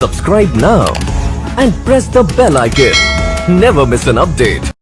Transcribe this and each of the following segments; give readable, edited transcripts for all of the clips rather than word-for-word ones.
Subscribe now and press the bell icon. Never miss an update.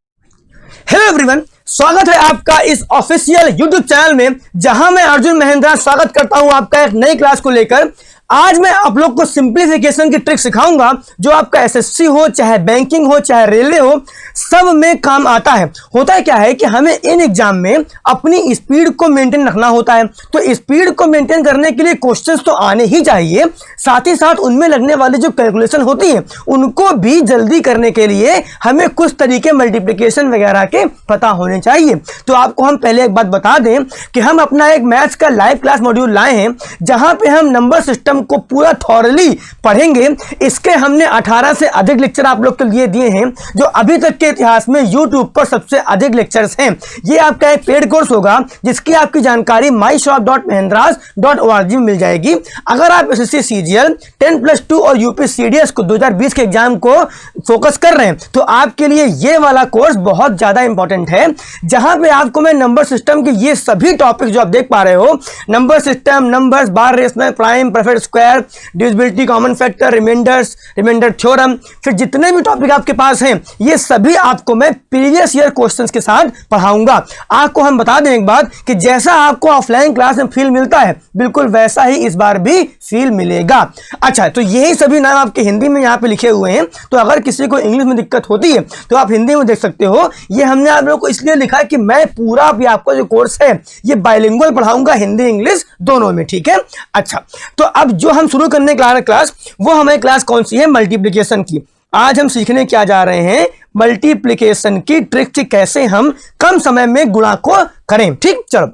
Hello everyone, स्वागत है आपका इस official YouTube channel में, जहां मैं अर्जुन महेंद्रा स्वागत करता हूं आपका एक नई क्लास को लेकर। आज मैं आप लोग को सिंप्लीफिकेशन की ट्रिक सिखाऊंगा जो आपका एसएससी हो, चाहे बैंकिंग हो, चाहे रेलवे हो, सब में काम आता है। होता है क्या है कि हमें इन एग्जाम में अपनी स्पीड को मेंटेन रखना होता है, तो स्पीड को मेंटेन करने के लिए क्वेश्चंस तो आने ही चाहिए, साथ ही साथ उनमें लगने वाली जो कैलकुलेशन होती है उनको भी जल्दी करने के लिए हमें कुछ तरीके मल्टीप्लिकेशन वगैरह के पता होने चाहिए। तो आपको हम पहले एक बात बता दें कि हम अपना एक मैथ्स का लाइव क्लास मॉड्यूल लाए हैं, जहां पे हम नंबर सिस्टम को पूरा थॉरली पढ़ेंगे। इसके हमने 18 से अधिक लेक्चर आप लोग के लिए दिए हैं, जो अभी तक के इतिहास में YouTube पर सबसे अधिक लेक्चर्स हैं। ये आपका एक पेड कोर्स होगा जिसकी आपकी जानकारी myshop.mahindras.org में मिल जाएगी। अगर आप एसएससी सीजीएल 10+2 और यूपी सीडीएस को 2020 के एग्जाम को फोकस कर रहे हैं तो आपके लिए ये वाला कोर्स बहुत ज्यादा इंपॉर्टेंट है, जहां पे आपको मैं नंबर सिस्टम के ये सभी टॉपिक जो आप देख पा रहे हो, नंबर सिस्टम, नंबर्स, बार rational, prime, perfect square, divisibility, common factor, remainder theorem, फिर जितने भी टॉपिक आपके पास हैं ये सभी आपको मैं प्रीवियस ईयर क्वेश्चंस के साथ पढ़ाऊंगा। आपको हम बता दें एक बात कि जैसा आपको ऑफलाइन क्लास में फील मिलता है बिल्कुल वैसा ही इस बार भी फील मिलेगा। अच्छा, तो यही सभी नाम आपके हिंदी में यहाँ पे लिखे हुए हैं, तो अगर किसी को इंग्लिश में दिक्कत होती है तो आप हिंदी में देख सकते हो। ये हमने आप लोगों को इसलिए लिखा है कि मैं पूरा भी आपको जो कोर्स है ये बाइलिंगुअल पढ़ाऊंगा, हिंदी इंग्लिश दोनों में, ठीक है। अच्छा, तो अब जो हम शुरू करने का क्लास, वो हमारी क्लास कौन सी है? मल्टीप्लिकेशन की। आज हम सीखने क्या जा रहे हैं? मल्टीप्लिकेशन की ट्रिक, कैसे हम कम समय में गुणा को करें। ठीक, चलो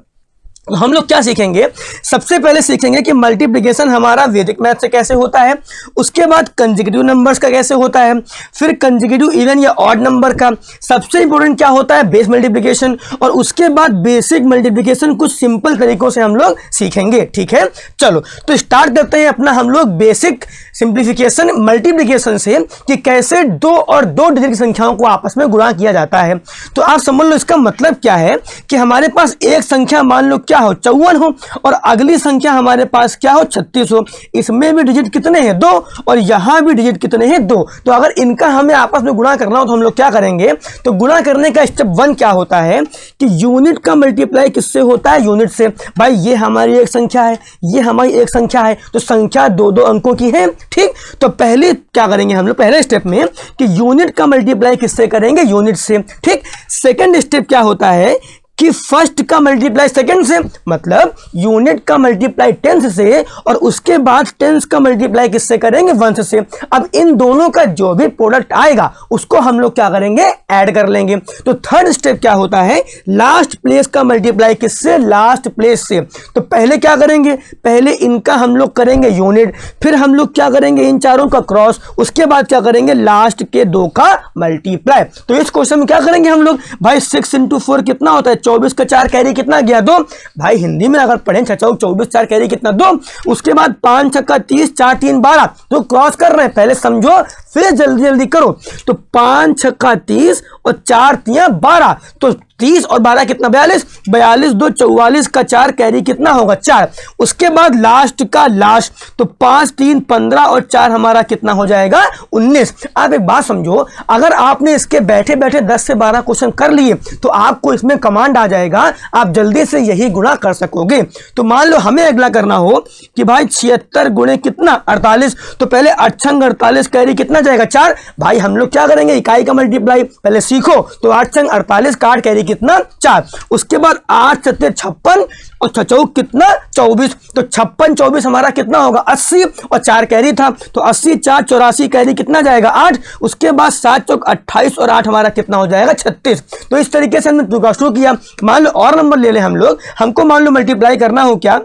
हम लोग क्या सीखेंगे? सबसे पहले सीखेंगे कि मल्टीप्लिकेशन हमारा वैदिक मैथ से कैसे होता है, उसके बाद कंसेक्यूटिव नंबर्स का कैसे होता है, फिर कंसेक्यूटिव इवन या ऑड नंबर का, सबसे इंपॉर्टेंट क्या होता है बेस मल्टीप्लिकेशन, और उसके बाद बेसिक मल्टीप्लिकेशन कुछ सिंपल तरीकों से हम लोग सीखेंगे। ठीक है, चलो तो स्टार्ट करते हैं अपना हम लोग बेसिक सिंप्लीफिकेशन मल्टीप्लिकेशन से, कि कैसे दो और दो डिजिट की संख्याओं को आपस में गुणा किया जाता है। तो आप समझ लो इसका मतलब क्या है कि हमारे पास एक संख्या मान लो क्या हो 54 हो, और अगली संख्या हमारे पास क्या हो 36 हो। इसमें भी डिजिट कितने हैं? 2, और यहां भी डिजिट कितने हैं? 2। तो अगर इनका हमें आपस में गुणा करना हो तो हम लोग क्या करेंगे? तो गुणा करने का स्टेप 1 क्या होता है कि यूनिट का मल्टीप्लाई किससे होता है? यूनिट से। भाई ये हमारी एक संख्या है, ये हमारी एक संख्या है, तो संख्या 2-2 अंकों की है। ठीक, तो पहले क्या करेंगे हम लोग पहले स्टेप में कि यूनिट का मल्टीप्लाई किससे करेंगे? यूनिट से। ठीक, सेकंड स्टेप क्या होता है कि फर्स्ट का मल्टीप्लाई सेकंड से, मतलब यूनिट का मल्टीप्लाई टेंस से, और उसके बाद टेंस का मल्टीप्लाई किससे करेंगे? वंस से। अब इन दोनों का जो भी प्रोडक्ट आएगा उसको हम लोग क्या करेंगे? ऐड कर लेंगे। तो थर्ड स्टेप क्या होता है? लास्ट प्लेस का मल्टीप्लाई किससे? लास्ट प्लेस से। तो पहले क्या करेंगे? पहले इनका हम लोग करेंगे यूनिट, फिर हम लोग क्या करेंगे? इन चारों का क्रॉस, उसके बाद क्या करेंगे? लास्ट के 2 का मल्टीप्लाई। तो इस क्वेश्चन में क्या करेंगे हम लोग? भाई 6 × 4 कितना होता है? 24 का 4 कैरी कितना गया? 2। भाई हिंदी में अगर पढ़ें 24 4 कैरी कितना? 2। उसके बाद 5 × 30, 4 3 12, तो क्रॉस कर रहे हैं, पहले समझो फिर जल्दी जल्दी करो। तो 5 × 30 और 4 3 12, तो 30 और 12 कितना? 42। 42 2 44 का 4 कैरी कितना होगा? 4। उसके बाद लास्ट का लास्ट, तो 5 3 15 और 4 हमारा कितना हो जाएगा? 19। आप एक बात समझो, अगर आपने इसके बैठे बैठे 10 से 12 क्वेश्चन कर लिए तो आपको इसमें कमांड आ जाएगा, आप जल्दी से यही गुणा कर सकोगे। तो मान लो हमें अगला करना हो कि भाई 76 गुणे कितना? 48, तो पहले 8 48 कैरी कितना जाएगा? 4। भाई हम लोग क्या करेंगे? इकाई का मल्टीप्लाई पहले सीखो, तो 8 48 का 8 कैरी कितना? 4। उसके बाद 8 7 56 और 6 4 कितना? 24, तो 56 24 हमारा कितना होगा? 80, और 4 कैरी था, तो 80 4 84 कैरी कितना जाएगा? 8। उसके बाद 7 चौक 28 और 8 हमारा कितना हो जाएगा? 36। तो इस तरीके से हमने शुरू किया। मान लो और नंबर ले लें हम लोग, हमको मान लो मल्टीप्लाई करना हो क्या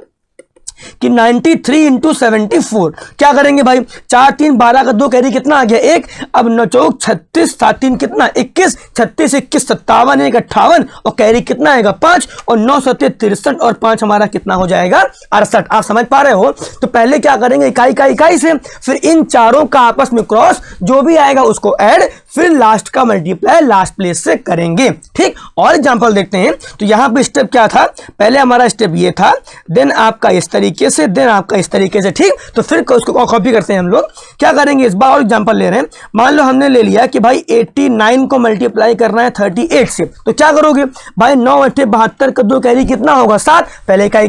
कि 93 × 74, क्या करेंगे भाई? 4 3 12 का 2 कैरी कितना आ गया? 1। अब 9 चौक 36, 7 3 कितना? 21, 36 21 57 1 58, और कैरी कितना आएगा? 5, और 9 7 63 और 5 हमारा कितना हो जाएगा? 68। आप समझ पा रहे हो? तो पहले क्या करेंगे? इकाई का इकाई से, फिर इन चारों का आपस में क्रॉस, जो भी आएगा उसको ऐड, फिर लास्ट का मल्टीप्लाई लास्ट प्लेस से करेंगे। ठीक, और एग्जांपल देखते हैं। तो यहाँ पे स्टेप क्या था, पहले हमारा स्टेप ये था, देन आपका इस तरीके से, देन आपका इस तरीके से। ठीक, तो फिर उसको कॉपी करते हैं हम लोग। क्या करेंगे इस बार, और एग्जांपल ले रहे हैं। मान लो हमने ले लिया कि भाई 89 को मल्टीप्लाई करना है 38 से, तो क्या करोगे भाई, 9 8 72 का 2 कैरी कितना होगा 7, पहले इकाई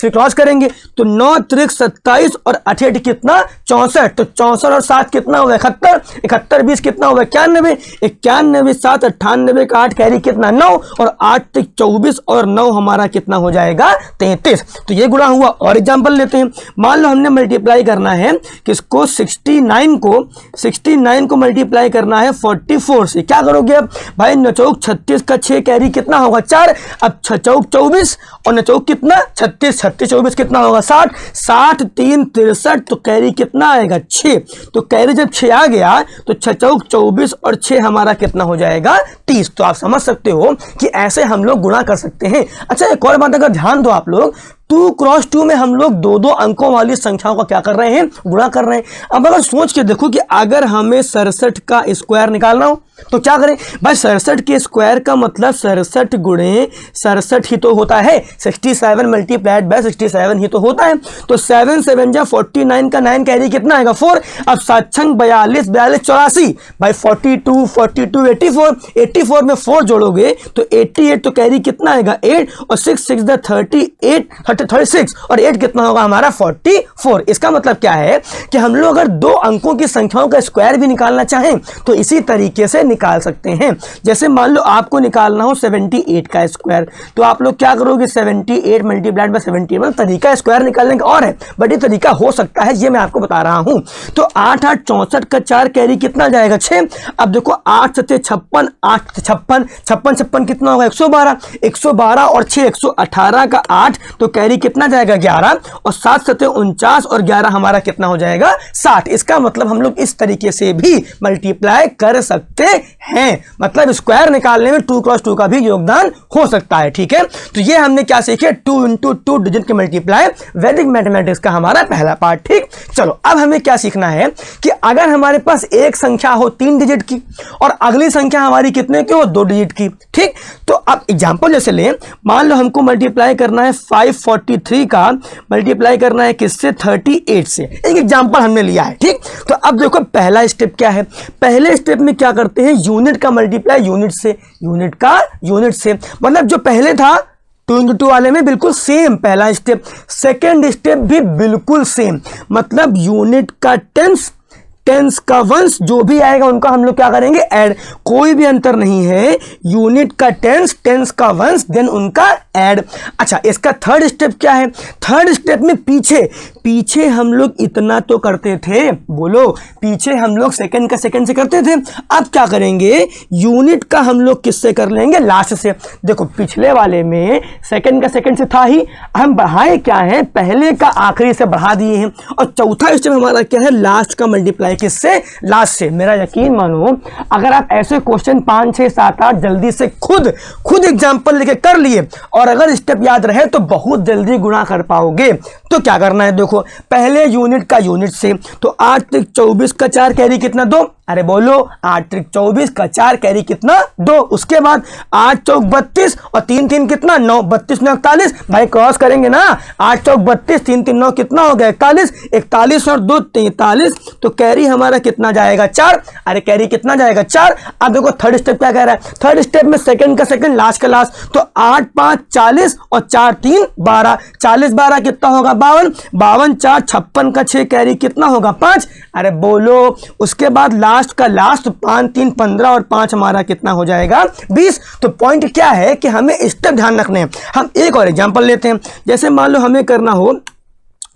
फिर क्रॉस करेंगे, तो 9 त्रिक 27 और 8 कितना 64, तो 64 और 7 कितना होगा 71, 71 20 कितना होगा 91, 91 7 98 का 8 कैरी कितना 9, और 8 त्रिक 24 और 9 हमारा कितना हो जाएगा 33। तो ये गुणा हुआ। और एग्जांपल लेते हैं। मान लो हमने मल्टीप्लाई करना है किसको, 69 को मल्टीप्लाई करना है 44 से। क्या करोगे अब भाई, 9 चौक 36 का 6 कैरी कितना होगा 4, अब 6 चौक 24 और 9 चौक कितना 36, 36 24 कितना होगा 60, 60 3 63, तो कैरी कितना आएगा 6। तो कैरी जब 6 आ गया तो 6 चौक 24 और 6 हमारा कितना हो जाएगा 30। तो आप समझ सकते हो कि ऐसे हम लोग गुणा कर सकते हैं। अच्छा, एक और बात अगर ध्यान दो आप लोग, 2 क्रॉस 2 में हम लोग दो अंकों वाली संख्याओं का क्या कर रहे हैं, गुणा कर रहे हैं। अब अगर सोच के देखो कि अगर हमें 67 का स्क्वायर निकालना हो तो क्या करें भाई, 67 के स्क्वायर का मतलब 67 गुणे 67 ही तो होता है, 67 मल्टीप्लाइड बाय 67 ही तो होता है। तो 7 7 जा 49 का 9 कैरी कितना आएगा 4, अब 7 6 42 42 84 भाई 42 42 84 में 4 जोड़ोगे तो 88, तो कैरी कितना आएगा 8, और 6 6 द 38 36 और 8 कितना होगा हमारा 44। इसका मतलब क्या है कि हम लोग अगर दो अंकों की संख्याओं का स्क्वायर भी निकालना चाहें तो इसी तरीके से निकाल सकते हैं। जैसे मान लो आपको निकालना हो 78 का स्क्वायर, तो आप लोग क्या करोगे, 78 मल्टीप्लाइड बाय 71। तरीका स्क्वायर निकालने का और है, बट ये तरीका हो सकता है, ये मैं आपको बता रहा हूं। तो 8 8 64 का 4 कैरी कितना जाएगा 6। अब देखो 8 7 56 8 56 56 56 कितना होगा 112, 112 और 6 118 का 8, तो कैरी कितना जाएगा 11, और 7 7 49 और 11 हमारा कितना हो जाएगा 60। इसका मतलब हम लोग इस तरीके से भी मल्टीप्लाई कर सकते हैं, मतलब स्क्वायर निकालने में 2 क्रॉस 2 का भी योगदान हो सकता है। ठीक है, तो ये हमने क्या सीखे, 2 × 2 डिजिट के मल्टीप्लाई, वैदिक मैथमेटिक्स का हमारा पहला पार्ट। ठीक, चलो अब हमें क्या सीखना है कि अगर हमारे पास एक संख्या हो 3 डिजिट की और अगली संख्या हमारी कितने की हो 2 डिजिट की। ठीक, तो अब एग्जांपल जैसे लें, मान लो हमको मल्टीप्लाई करना है 543 का मल्टीप्लाई करना है किससे 38 से, एक एग्जांपल हमने लिया है। ठीक, तो अब देखो पहला स्टेप क्या है, पहले स्टेप में क्या करते हैं, यूनिट का मल्टीप्लाई यूनिट से, यूनिट का यूनिट से, मतलब जो पहले था 2 × 2 वाले में बिल्कुल सेम पहला स्टेप। सेकेंड स्टेप भी बिल्कुल सेम, मतलब यूनिट का टेंस का वंश जो भी आएगा उनका हम लोग क्या करेंगे ऐड, कोई भी अंतर नहीं है, यूनिट का टेंस का वंश देन उनका ऐड। अच्छा, इसका थर्ड स्टेप क्या है, थर्ड स्टेप में पीछे हम लोग इतना तो करते थे, बोलो, पीछे हम लोग सेकंड का सेकंड से करते थे, अब क्या करेंगे यूनिट का हम लोग किससे कर लेंगे, लास्ट से। देखो पिछले वाले में सेकंड का सेकंड से था ही, हम बढ़ाए क्या है, पहले का आखिरी से बढ़ा दिए हैं, और चौथा स्टेप हमारा क्या है, लास्ट का मल्टीप्लाई किससे, लास्ट से। मेरा यकीन मानो अगर आप ऐसे क्वेश्चन 5 6 7 8 जल्दी से खुद एग्जांपल लेके कर लिए और अगर स्टेप याद रहे तो बहुत जल्दी गुणा कर पाओगे। तो क्या करना है, देखो पहले यूनिट का यूनिट से, तो 8 त्रिक 24 का 4 कैरी कितना 2, अरे बोलो 8 त्रिक 24 का 4 कैरी कितना 2, उसके बाद 8 चौक 32 और 3 3 कितना 9, 32 9 41, भाई क्रॉस करेंगे ना, 8 चौक 32 3 3 9 कितना हो गया 41, 41 और 2 43, तो कैरी हमारा कितना जाएगा 4, अरे कैरी कितना जाएगा 4। अब देखो थर्ड स्टेप क्या कह रहा है, थर्ड स्टेप में सेकंड का सेकंड लास्ट का लास्ट, तो 8 5 40 और 4 3 12, 40 12 कितना होगा 52, 52 4 56 का 6 कैरी कितना होगा 5, अरे बोलो, उसके बाद लास्ट का लास्ट 5 3 15 और 5 हमारा कितना हो जाएगा 20। तो पॉइंट क्या है कि हमें स्टेप ध्यान रखने हैं। हम एक और एग्जांपल लेते हैं, जैसे मान लो हमें करना हो,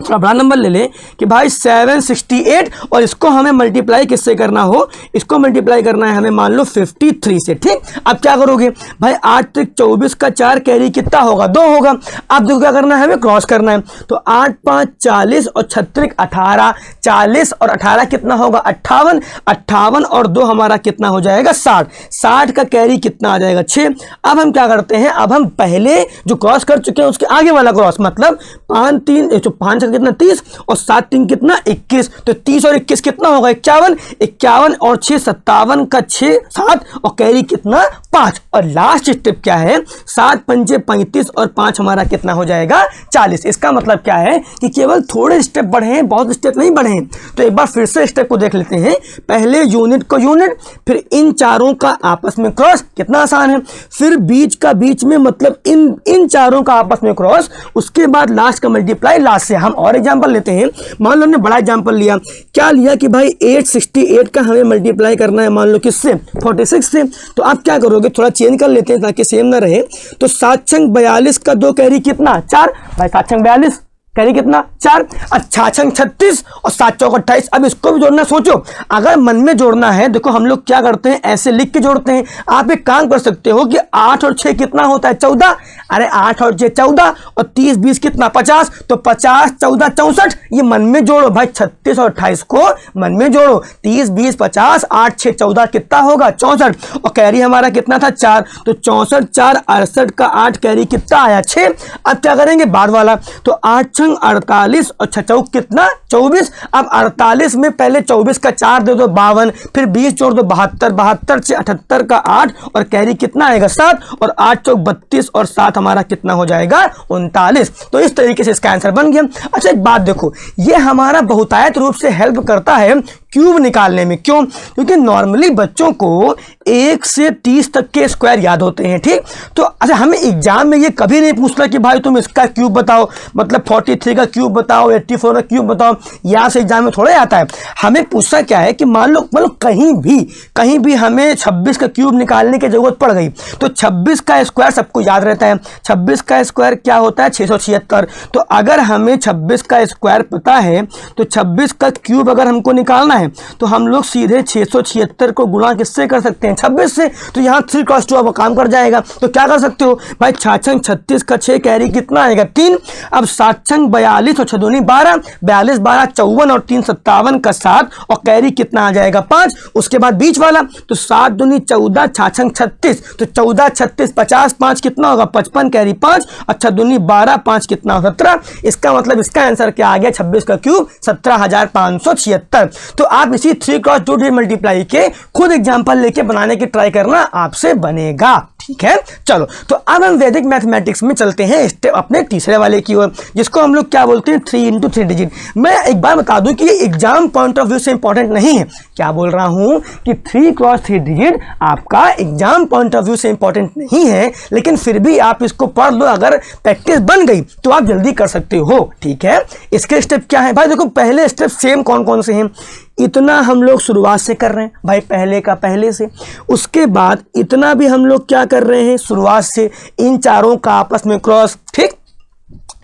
थोड़ा बड़ा नंबर ले लें कि भाई 768 और इसको हमें मल्टीप्लाई किससे करना हो, इसको मल्टीप्लाई करना है हमें मान लो 53 से। ठीक, अब क्या करोगे भाई, 8 त्रिक 24 का 4 कैरी कितना होगा 2 होगा। अब देखो क्या करना है, हमें क्रॉस करना है, तो 8 5 40 और 6 त्रिक 18, 40 और 18 कितना होगा 58, 58 और 2 हमारा कितना हो जाएगा 60, 60 का कैरी कितना आ जाएगा 6। अब हम क्या करते हैं, अब हम पहले जो क्रॉस कर चुके हैं उसके आगे वाला क्रॉस, मतलब 5 3 5 65 कितना 30 और 7 3 कितना 21, तो 30 और 21 कितना होगा 51, 51 और 6 57 का 6 7 और कैरी कितना 5। और लास्ट स्टेप क्या है 7 पंजे 35 और 5 हमारा कितना हो जाएगा 40। इसका मतलब क्या है कि केवल थोड़े स्टेप बढ़े हैं, बहुत स्टेप नहीं बढ़े हैं। तो एक बार फिर से स्टेप को देख लेते हैं। पहले यूनिट को यूनिट, फिर इन चारों का आपस में क्रॉस, कितना आसान है। फिर बीच का बीच में मतलब इन चारों का आपस में क्रॉस, उसके बाद लास्ट का मल्टीप्लाई लास्ट से। हम और एग्जांपल लेते हैं। मान लो हमने बड़ा एग्जांपल लिया, क्या लिया कि भाई 868 का हमें मल्टीप्लाई करना है, मान लो किससे 46 से। तो आप क्या करोगे, थोड़ा चेंज कर लेते हैं ताकि सेम ना रहे। तो 7 छंग 42 का 2 कैरी कितना 4, भाई 7 छंग 42 कैरी कितना 4, 6 छंग 36 और 7 चौक 28। अब इसको भी जोड़ना, सोचो अगर मन में जोड़ना है, देखो हम लोग क्या करते हैं ऐसे लिख के जोड़ते हैं। आप एक काम कर सकते हो कि 8 और 6 कितना होता है 14, अरे 8 और 6 14 और 30 20 कितना 50, तो 50 14 64, ये मन में जोड़ो भाई। 36 और 28 को मन में जोड़ो, 30 20 50 8 6 14 कितना होगा 64 और कैरी हमारा कितना था 4, तो 64 4 68 का 8 कैरी कितना आया 6। अब क्या करेंगे बाद वाला, तो 8 48 और 6 चौक कितना 24। अब 48 में पहले 24 का 4 दे दो 52, फिर 20 जोड़ दो 72, 72 से 78 का 8 और कैरी कितना आएगा 7 और 8 चौक 32 और 7 हमारा कितना हो जाएगा 39। तो इस तरीके से इसका आंसर बन गया। अच्छा एक बात देखो, ये हमारा बहुतायत रूप से हेल्प करता है क्यूब निकालने में। क्यों? क्योंकि नॉर्मली बच्चों को 1 से 30 तक के स्क्वायर याद होते हैं, ठीक। तो अच्छा हमें एग्जाम में ये कभी नहीं पूछता कि भाई तुम इसका क्यूब बताओ, मतलब 43 का क्यूब बताओ, 84 का क्यूब बताओ, यहाँ से एग्जाम में थोड़ा आता है। हमें पूछना क्या है कि मान लो कहीं भी हमें 26 का क्यूब निकालने की जरूरत पड़ गई, तो 26 का स्क्वायर सबको याद रहता है। 26 का स्क्वायर क्या होता है 676। तो अगर हमें 26 का स्क्वायर पता है, तो 26 का क्यूब अगर हमको निकालना है तो हम लोग सीधे 676 को गुणा किससे कर सकते हैं 26 से। तो यहाँ 3 क्रॉस 2 अब काम कर जाएगा। तो क्या कर सकते हो भाई, 6 छंग 36 का 6 कैरी कितना आएगा 3। अब 7 छंग 42 और 6 दूनी 12, 42 12 54 और 3 57 का 7 और कैरी कितना आ जाएगा 5। उसके बाद बीच वाला, तो 7 दूनी 14 6 छंग 36, तो 14 36 50 5 कितना होगा 55 कैरी 5, अच्छा दूनी 12 5 कितना 17। इसका मतलब इसका आंसर क्या आ गया 26 का क्यूब 17576। तो आप इसी 3 क्रॉस 2 मल्टीप्लाई के खुद एग्जांपल लेके बनाने की ट्राई करना, आपसे बनेगा, ठीक है। चलो तो अब हम वैदिक मैथमेटिक्स में चलते हैं स्टेप अपने तीसरे वाले की ओर, जिसको हम लोग क्या बोलते हैं 3 इंटू 3 डिजिट। मैं एक बार बता दूं कि ये एग्जाम पॉइंट ऑफ व्यू से इंपॉर्टेंट नहीं है। क्या बोल रहा हूं कि 3 क्रॉस 3 डिजिट आपका एग्जाम पॉइंट ऑफ व्यू से इंपॉर्टेंट नहीं है, लेकिन फिर भी आप इसको पढ़ लो, अगर प्रैक्टिस बन गई तो आप जल्दी कर सकते हो, ठीक है। इसके स्टेप क्या है भाई, देखो पहले स्टेप सेम कौन कौन से हैं। इतना हम लोग शुरुआत से कर रहे हैं भाई, पहले का पहले से। उसके बाद इतना भी हम लोग क्या कर रहे हैं शुरुआत से, इन चारों का आपस में क्रॉस, ठीक।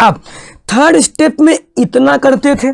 अब थर्ड स्टेप में इतना करते थे,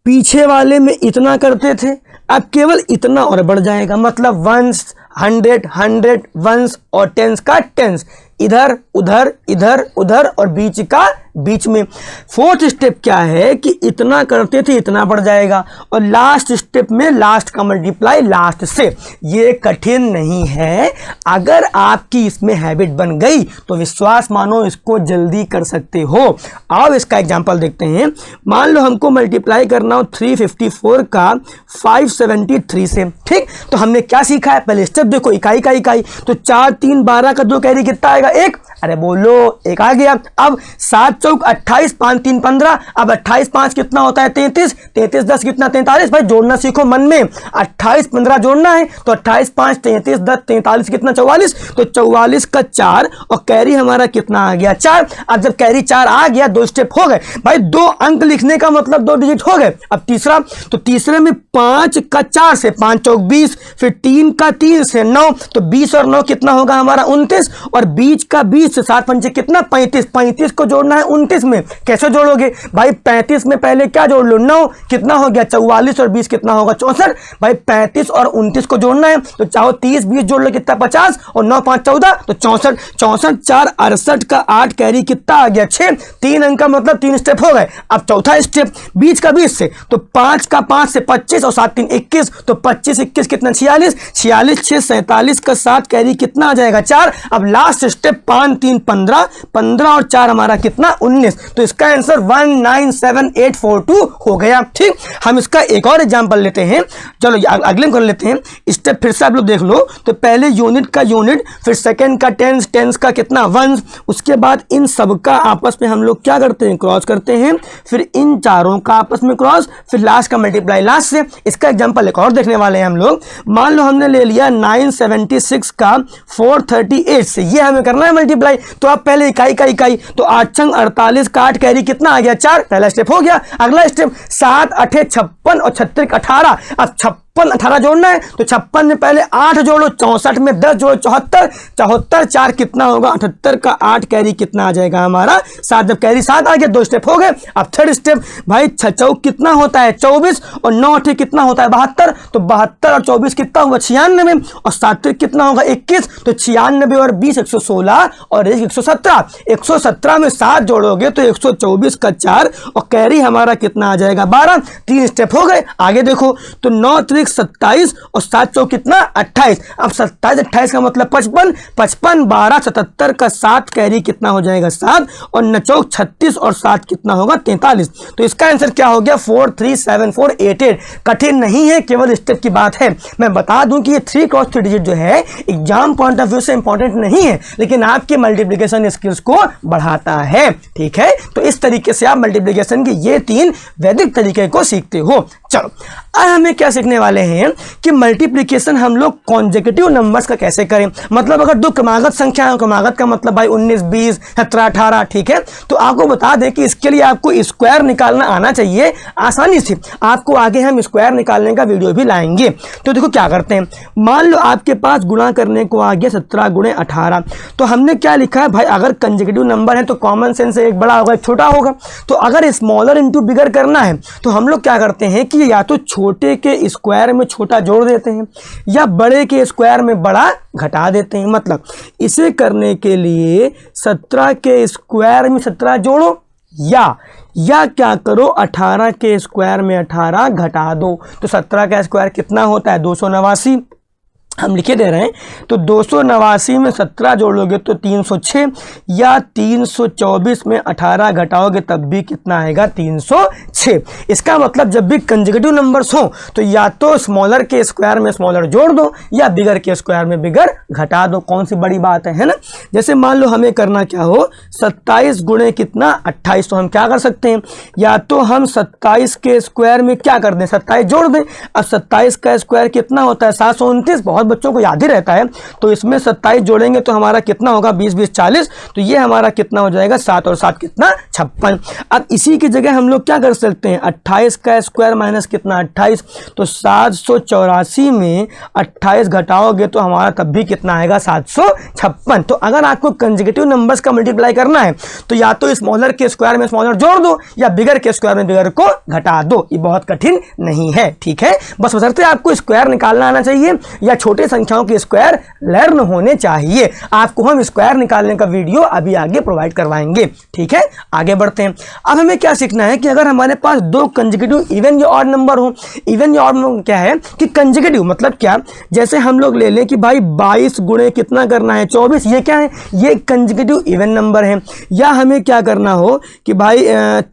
पीछे वाले में इतना करते थे, अब केवल इतना और बढ़ जाएगा, मतलब 1s 100 100 1s और 10s का 10s, इधर उधर इधर उधर और बीच का बीच में। फोर्थ स्टेप क्या है कि इतना करते थे इतना बढ़ जाएगा, और लास्ट स्टेप में लास्ट का मल्टीप्लाई लास्ट से। ये कठिन नहीं है, अगर आपकी इसमें हैबिट बन गई तो विश्वास मानो इसको जल्दी कर सकते हो। आओ इसका एग्जांपल देखते हैं। मान लो हमको मल्टीप्लाई करना हो 354 का 573 से, ठीक। तो हमने क्या सीखा है, पहले स्टेप देखो, इकाई का इकाई, तो 4 3 12 का 2 कैरी कितना आएगा 1, अरे बोलो 1 आ गया। अब 7 चौक 28 5 3 15, अब 28 5 कितना होता है 33, 33 10 कितना 43। भाई जोड़ना सीखो मन में, 28 15 जोड़ना है, तो 28 5 33 10 43 कितना 44, तो 44 का 4 और कैरी हमारा कितना आ गया 4। अब जब कैरी 4 आ गया 2 स्टेप हो गए भाई, 2 अंक लिखने का मतलब 2 डिजिट हो गए। अब तीसरा, तो तीसरे में 5 का 4 से 5 चौक 20, फिर 3 का 3 से 9, तो 20 और 9 कितना होगा हमारा 29, और बीच का 20 से 7 पंचे कितना 35, 35 को जोड़ना है 29 में। कैसे जोड़ोगे भाई, 35 में पहले क्या जोड़ लो 9, कितना हो गया 44 और 20 कितना होगा 64। भाई 35 और 29 को जोड़ना है, तो चाहो 30 20 जोड़ लो कितना 50 और 9 5 14, तो 64 64 4 68 का 8 कैरी कितना आ गया 6। 3 अंक का मतलब 3 स्टेप हो गए। अब चौथा स्टेप बीच का 20 से, तो 5 का 5 से 25 और 7 3 21, तो 25 21 कितना 46, 46 6 47 का 7 कैरी कितना आ जाएगा 4। अब लास्ट स्टेप 5 3 15, 15 और 4 हमारा कितना 19। तो इसका आंसर 197842 हो गया। ठीक, हम इसका एक और एग्जांपल लेते हैं। चलो अगले कर लेते हैं स्टेप, फिर से आप लोग देख लो। तो पहले यूनिट का यूनिट, फिर सेकंड का टेंस, टेंस का कितना वंस, उसके बाद इन सब का आपस में हम लोग क्या करते हैं क्रॉस करते हैं, फिर इन चारों का आपस में क्रॉस, फिर लास्ट का मल्टीप्लाई लास्ट से। इसका एग्जांपल एक और देखने वाले हैं हम लोग। मान लो हमने ले लिया 976 का 438 से, ये हमें करना है मल्टीप्लाई। तो आप पहले इकाई का इकाई, तो 8 छंग 48 का 8 कैरी कितना आ गया 4, पहला स्टेप हो गया। अगला स्टेप 7 8 56 और 36 18। अब 56 18 जोड़ना है, तो 56 में पहले 8 जोड़ो, 64 में 10 जोड़ो 74, 74 4 कितना होगा 78 का 8 कैरी कितना आ जाएगा हमारा 7। जब कैरी 7 आ गया 2 स्टेप हो गए। अब थर्ड स्टेप भाई 6 चौक कितना होता है 24 और 9 8 कितना होता है 72। तो 72 और 24 कितना होगा 96 और 7 कितना होगा 21। तो 96 और 20 116 और 117। 117 में 7 जोड़ोगे तो 124 का 4 और कैरी हमारा कितना आ जाएगा 12। 3 स्टेप हो गए। आगे देखो तो 9 3 27 और 7 चौक कितना 28। अब 27 28 का मतलब 55, 55 12 77 का 7 कैरी कितना हो जाएगा 7 और 9 चौक 36 और 7 कितना होगा 43। तो इसका आंसर क्या हो गया 437488। कठिन नहीं है, केवल स्टेप की बात है। मैं बता दूं कि ये 3 क्रॉस 3 डिजिट जो है एग्जाम पॉइंट ऑफ व्यू से इंपॉर्टेंट नहीं है, लेकिन आपके मल्टीप्लिकेशन स्किल्स को बढ़ाता है। ठीक है, तो इस तरीके से आप मल्टीप्लिकेशन के ये 3 वैदिक तरीके को सीखते हो। चलो आज हमें क्या सीखने वाले हैं कि मल्टीप्लिकेशन हम लोग कॉन्जेक्यूटिव नंबर्स का कैसे करें। मतलब अगर दो क्रमागत संख्या है, क्रमागत का मतलब भाई 19 20 17 18। ठीक है, तो आपको बता दें कि इसके लिए आपको स्क्वायर निकालना आना चाहिए आसानी से। आपको आगे हम स्क्वायर निकालने का वीडियो भी लाएंगे। तो देखो क्या करते हैं, मान लो आपके पास गुणा करने को आ गया 17 गुणे 18। तो हमने क्या लिखा है भाई, अगर कंजेक्यूटिव नंबर है तो कॉमन सेंस से एक बड़ा होगा एक छोटा होगा। तो अगर स्मॉलर इंटू बिगर करना है तो हम लोग क्या करते हैं कि या तो छोटे के स्क्वायर में छोटा जोड़ देते हैं या बड़े के स्क्वायर में बड़ा घटा देते हैं। मतलब इसे करने के लिए 17 के स्क्वायर में 17 जोड़ो या क्या करो 18 के स्क्वायर में 18 घटा दो। तो 17 का स्क्वायर कितना होता है 289। हम लिखे दे रहे हैं, तो 289 में 17 जोड़ोगे तो 306 या 324 में 18 घटाओगे तब भी कितना आएगा 306। इसका मतलब जब भी कंजेक्यूटिव नंबर्स हो तो या तो स्मॉलर के स्क्वायर में स्मॉलर जोड़ दो या बिगर के स्क्वायर में बिगर घटा दो। कौन सी बड़ी बात है ना। जैसे मान लो हमें करना क्या हो 27 गुणे कितना 28। तो हम क्या कर सकते हैं, या तो हम 27 के स्क्वायर में क्या कर दें 27 जोड़ दें। अब 27 का स्क्वायर कितना होता है 729, बहुत बच्चों को याद ही रहता है। तो इसमें 27 जोड़ेंगे तो हमारा कितना होगा 20 20 40। तो ये हमारा कितना हो जाएगा 7 और 7 कितना 56। अब इसी की जगह हम लोग क्या कर सकते हैं 28 का स्क्वायर माइनस कितना 28। तो 784 में 28 घटाओगे तो हमारा तब भी कितना आएगा 756। तो अगर आपको कंजेक्यूटिव नंबर्स का मल्टीप्लाई करना है तो या तो स्मॉलर के स्क्वायर में स्मॉलर जोड़ दो या बिगर के स्क्वायर में बिगर को घटा दो। ये बहुत कठिन नहीं है। ठीक है, बस बशर्ते आपको स्क्वायर निकालना आना चाहिए या छोटे संख्याओं के स्क्वायर लर्न होने चाहिए। आपको हम स्क्वायर निकालने का वीडियो अभी आगे प्रोवाइड करवाएंगे। ठीक है, आगे बढ़ते हैं। अब हमें क्या सीखना है कि अगर हमारे पास दो कंजेक्यूटिव इवन या ऑड नंबर हो। इवन या ऑड नंबर क्या है कि कंजेक्यूटिव मतलब क्या, जैसे हम लोग ले लें कि भाई 22 गुणे कितना करना है 24। ये क्या है, ये कंजेक्यूटिव इवन नंबर है। या हमें क्या करना हो कि भाई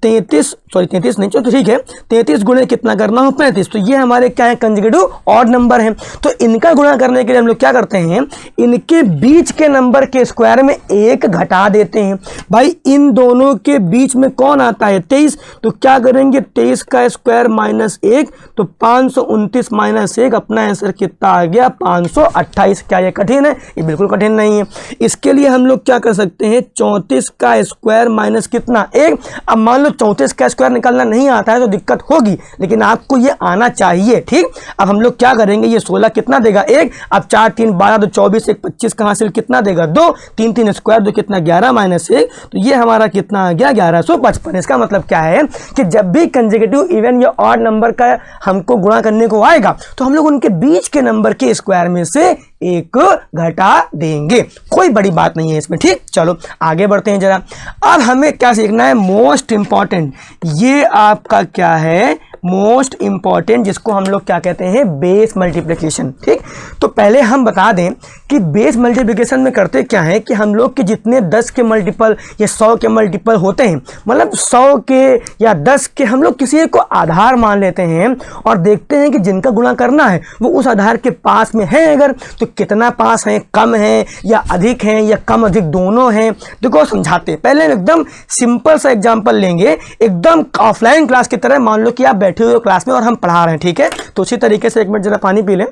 33 नहीं, तो ठीक है 33 गुणे कितना करना हो 35। तो ये हमारे क्या है कंजेक्यूटिव ऑड नंबर है। तो इनका गुणा करने के लिए हम लोग क्या करते हैं, इनके बीच के नंबर के स्क्वायर में 1 घटा देते हैं। भाई इन दोनों के बीच में कौन आता है 23। तो क्या करेंगे 23 का स्क्वायर माइनस 1 तो 529 माइनस 1 अपना आंसर कितना आ गया 528। क्या ये कठिन है, ये बिल्कुल कठिन नहीं है। इसके लिए हम लोग क्या कर सकते हैं 34 का स्क्वायर माइनस कितना 1। अब मान लो 34 का स्क्वायर निकालना नहीं आता है तो दिक्कत होगी, लेकिन आपको ये आना चाहिए। ठीक, अब हम लोग क्या करेंगे, ये 16 कितना देगा 1। अब 4 3 12 तो 24 1 25 का हासिल कितना देगा 2। 3 3 स्क्वायर तो कितना 11 माइनस 1 तो ये हमारा कितना आ गया 1155। इसका मतलब क्या है कि जब भी कंजेक्यूटिव इवन या ऑड नंबर का हमको गुणा करने को आएगा तो हम लोग उनके बीच के नंबर के स्क्वायर में से 1 घटा देंगे। कोई बड़ी बात नहीं है इसमें। ठीक, चलो आगे बढ़ते हैं जरा। अब हमें क्या सीखना है मोस्ट इंपॉर्टेंट, ये आपका क्या है मोस्ट इंपॉर्टेंट, जिसको हम लोग क्या कहते हैं, बेस मल्टीप्लिकेशन। ठीक, तो पहले हम बता दें कि बेस मल्टीप्लिकेशन में करते क्या है कि हम लोग के जितने 10 के मल्टीपल या 100 के मल्टीपल होते हैं, मतलब 100 के या 10 के, हम लोग किसी एक को आधार मान लेते हैं और देखते हैं कि जिनका गुणा करना है वो उस आधार के पास में है, अगर तो कितना पास है, कम है या अधिक है या कम अधिक दोनों हैं। देखो समझाते हैं, पहले एकदम सिंपल सा एग्जांपल लेंगे, एकदम ऑफलाइन क्लास की तरह। मान लो कि आप बैठे हुए हो क्लास में और हम पढ़ा रहे हैं, ठीक है, तो उसी तरीके से एक मिनट जरा पानी पी लें।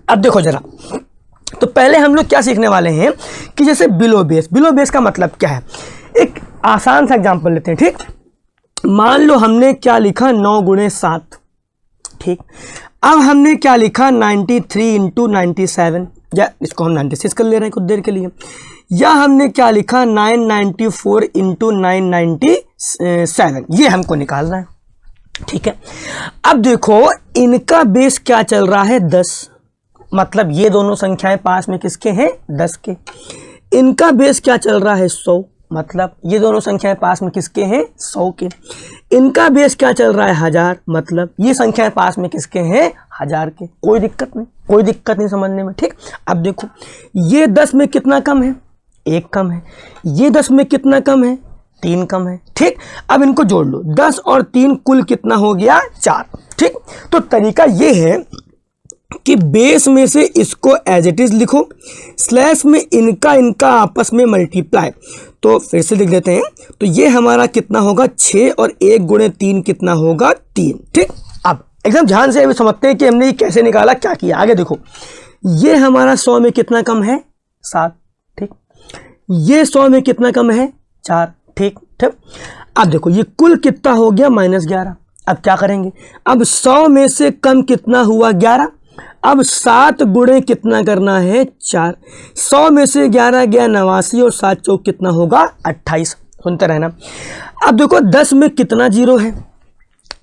अब देखो जरा, तो पहले हम लोग क्या सीखने वाले हैं कि जैसे बिलो बेस, बिलो बेस का मतलब क्या है, एक आसान सा एग्जांपल लेते हैं। ठीक, मान लो हमने क्या लिखा 9 गुणे 7, ठीक, अब हमने क्या लिखा 93 इंटू 97, या इसको हम 96 कर ले रहे हैं कुछ देर के लिए, या हमने क्या लिखा 994 इंटू 997, ये हमको निकालना है। ठीक है, अब देखो इनका बेस क्या चल रहा है 10, मतलब ये दोनों संख्याएं पास में किसके हैं, 10 के। इनका बेस क्या चल रहा है 100, मतलब ये दोनों संख्याएं पास में किसके हैं, 100 के। इनका बेस क्या चल रहा है 1000, मतलब ये संख्याएं पास में किसके हैं, 1000 के। कोई दिक्कत नहीं, कोई दिक्कत नहीं समझने में। ठीक, अब देखो ये 10 में कितना कम है, 1 कम है, ये 10 में कितना कम है, 3 कम है। ठीक, अब इनको जोड़ लो, 10 और 3 कुल कितना हो गया, 4। ठीक, तो तरीका ये है कि बेस में से इसको एज इट इज लिखो, स्लैश में इनका आपस में मल्टीप्लाई। तो फिर से लिख लेते हैं, तो ये हमारा कितना होगा 6 और 1 गुणे 3 कितना होगा 3। ठीक, अब एकदम ध्यान से अभी समझते हैं कि हमने ये कैसे निकाला, क्या किया। आगे देखो, ये हमारा 100 में कितना कम है, 7। ठीक, ये 100 में कितना कम है, 4। ठीक, अब देखो ये कुल कितना हो गया -11। अब क्या करेंगे, अब 100 में से कम कितना हुआ, 11। अब 7 गुणे कितना करना है, 4। 100 में से 11 गया 89 और 7 चौक कितना होगा, 28। सुनते रहना। अब देखो 10 में कितना जीरो है,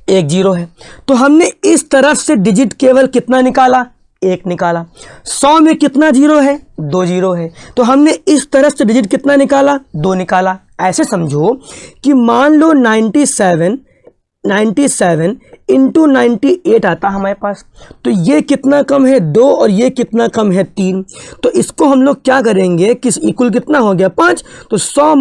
1 जीरो है, तो हमने इस तरफ से डिजिट केवल कितना निकाला, 1 निकाला। 100 में कितना जीरो है, 2 जीरो है, तो हमने इस तरफ से डिजिट कितना निकाला, 2 निकाला। ऐसे समझो कि मान लो 97 इंटू 98 आता हमारे पास, तो ये कितना कम है, 2 और ये कितना कम है, 3। तो इसको हम लोग क्या करेंगे कि इक्वल कितना हो गया 5, तो 100 -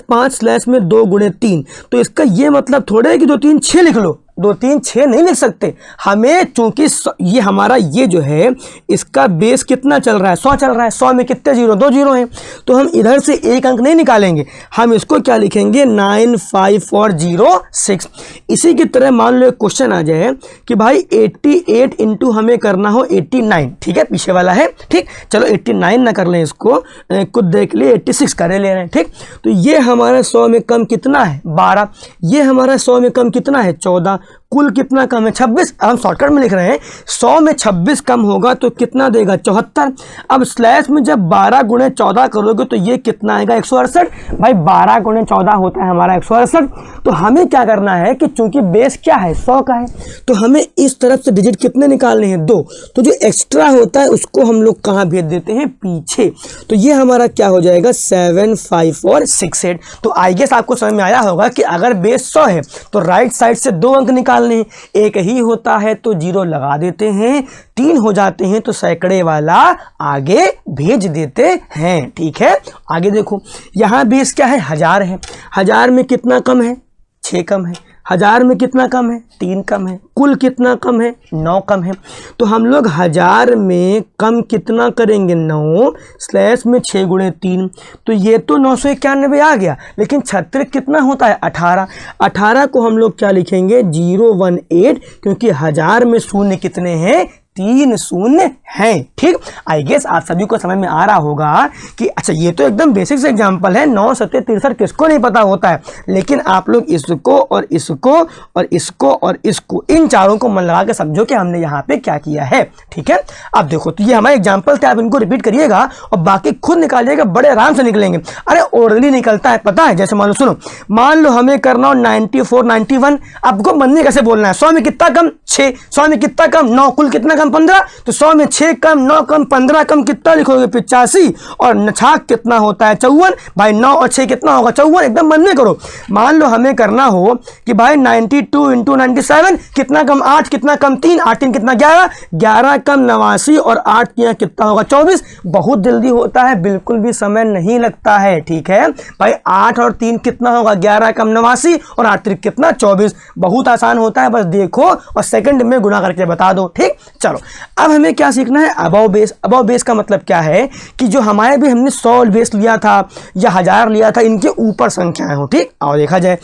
5 स्लैश में 2 गुणे 3। तो इसका ये मतलब थोड़ा है कि 2 3 6 लिख लो, 2 3 6 नहीं लिख सकते हमें, चूंकि ये हमारा ये जो है इसका बेस कितना चल रहा है, 100 चल रहा है। 100 में कितने जीरो, 2 जीरो हैं, तो हम इधर से एक अंक नहीं निकालेंगे, हम इसको क्या लिखेंगे 95406। इसी की तरह मान लो एक क्वेश्चन आ जाए कि भाई 88 इंटू हमें करना हो 89, ठीक है, पीछे वाला है। ठीक, चलो 89 ना कर लें, इसको कुछ देख लिए 86 कर ले रहे हैं। ठीक, तो ये हमारा 100 में कम कितना है, 12। ये हमारा 100 में कम कितना है, 14। कुल कितना कम है, 26। हम शॉर्टकट में लिख रहे हैं, 100 में 26 कम होगा तो कितना देगा, 74। अब स्लैश में जब 12 गुणे 14 करोगे तो ये कितना आएगा, 168। भाई 12 गुणे 14 होता है हमारा 168। तो हमें क्या करना है कि चूंकि बेस क्या है, 100 का है, तो हमें इस तरफ से डिजिट कितने निकालने हैं, 2। तो जो एक्स्ट्रा होता है उसको हम लोग कहाँ भेज देते हैं, पीछे। तो ये हमारा क्या हो जाएगा 75468। तो आई गेस आपको समझ में आया होगा कि अगर बेस 100 है तो राइट साइड से 2 अंक निकाल, एक ही होता है तो 0 लगा देते हैं, 3 हो जाते हैं तो सैकड़े वाला आगे भेज देते हैं। ठीक है, आगे देखो यहां बेस क्या है, 1000 है। 1000 में कितना कम है, 6 कम है। 1000 में कितना कम है, 3 कम है। कुल कितना कम है, 9 कम है। तो हम लोग 1000 में कम कितना करेंगे, 9 स्लैश में 6 गुणे 3। तो ये तो 991 आ गया, लेकिन 36 कितना होता है, 18। 18 को हम लोग क्या लिखेंगे, 018, क्योंकि 1000 में शून्य कितने हैं, 3 शून्य हैं। ठीक, आई गेस आप सभी को समझ में आ रहा होगा कि अच्छा ये तो एकदम बेसिक से एग्जांपल है, 9 7 63 किसको नहीं पता होता है, लेकिन आप लोग इसको और इसको और इसको और इसको, इन चारों को मन लगा के समझो कि हमने यहाँ पे क्या किया है। ठीक है, अब देखो तो ये हमारे एग्जाम्पल थे, आप इनको रिपीट करिएगा और बाकी खुद निकालिएगा, बड़े आराम से निकलेंगे। अरे ओरली निकलता है, पता है, जैसे मान लो, सुनो, मान लो हमें करना हो 94 91, आपको बनने कैसे बोलना है, 100 में कितना कम, 6, 100 में कितना कम, 9, कुल कितना कम 15, तो 100 में 6 कम 9 कम 15 कम कितना लिखोगे 85, और नछाक कितना होता है 54। भाई 9 और 6 कितना होगा 54, एकदम मन में करो। मान लो हमें करना हो कि भाई 92 इंटू 97 कितना कम 8 कितना कम 3, 8 3 कितना 11, 11 कम 89 और 8 किया कितना होगा 24। बहुत जल्दी होता है, बिल्कुल भी समय नहीं लगता है, ठीक है भाई। 8 और 3 कितना होगा 11 कम 89 और 8 3 कितना 24। बहुत आसान होता है, बस देखो और सेकंड में गुणा करके बता दो, ठीक। चलो अब हमें क्या सीखना है, अबव बेस। अबव बेस का मतलब क्या है कि जो हमारे भी हमने 100 बेस लिया था या 1000 लिया था, इनके ऊपर संख्याएं हो, ठीक। और देखा जाए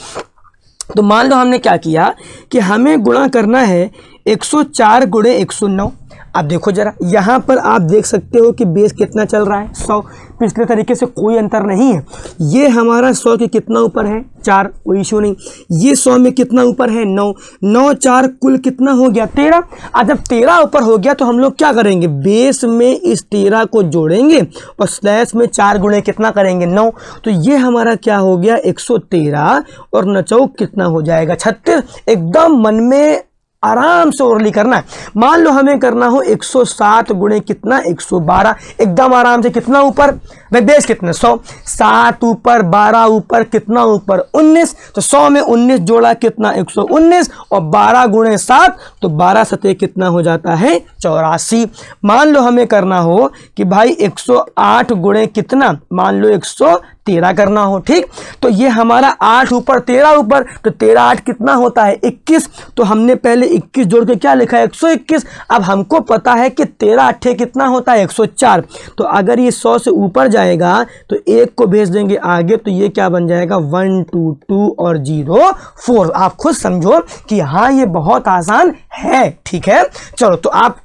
तो मान लो हमने क्या किया कि हमें गुणा करना है 104 गुणे 109। अब देखो जरा यहाँ पर आप देख सकते हो कि बेस कितना चल रहा है 100। पिछले तरीके से कोई अंतर नहीं है। ये हमारा 100 के कितना ऊपर है 4, कोई इशू नहीं। ये 100 में कितना ऊपर है 9, 9 4 कुल कितना हो गया 13। अब जब 13 ऊपर हो गया तो हम लोग क्या करेंगे, बेस में इस 13 को जोड़ेंगे और स्लैश में 4 गुणे कितना करेंगे 9। तो ये हमारा क्या हो गया 113 और नचौक कितना हो जाएगा 36। एकदम मन में आराम से ओरली करना है। मान लो हमें करना हो 107 गुणे कितना 112, एकदम आराम से। कितना ऊपर भाई बेस कितना 100, 7 ऊपर 12 ऊपर कितना ऊपर 19, तो 100 में 19 जोड़ा कितना 119 और 12 गुणे 7 तो 12 सतह कितना हो जाता है 84। मान लो हमें करना हो कि भाई 108 गुणे कितना, मान लो 113 करना हो, ठीक। तो ये हमारा 8 ऊपर 13 ऊपर, तो 13 8 कितना होता है 21। तो हमने पहले 21 जोड़ के क्या लिखा है 121। अब हमको पता है कि 13 8 कितना होता है 104। तो अगर ये 100 से ऊपर जाएगा तो 1 को भेज देंगे आगे, तो ये क्या बन जाएगा 1 2 2 और 0 4। आप खुद समझो कि हाँ ये बहुत आसान है, ठीक है। चलो तो आप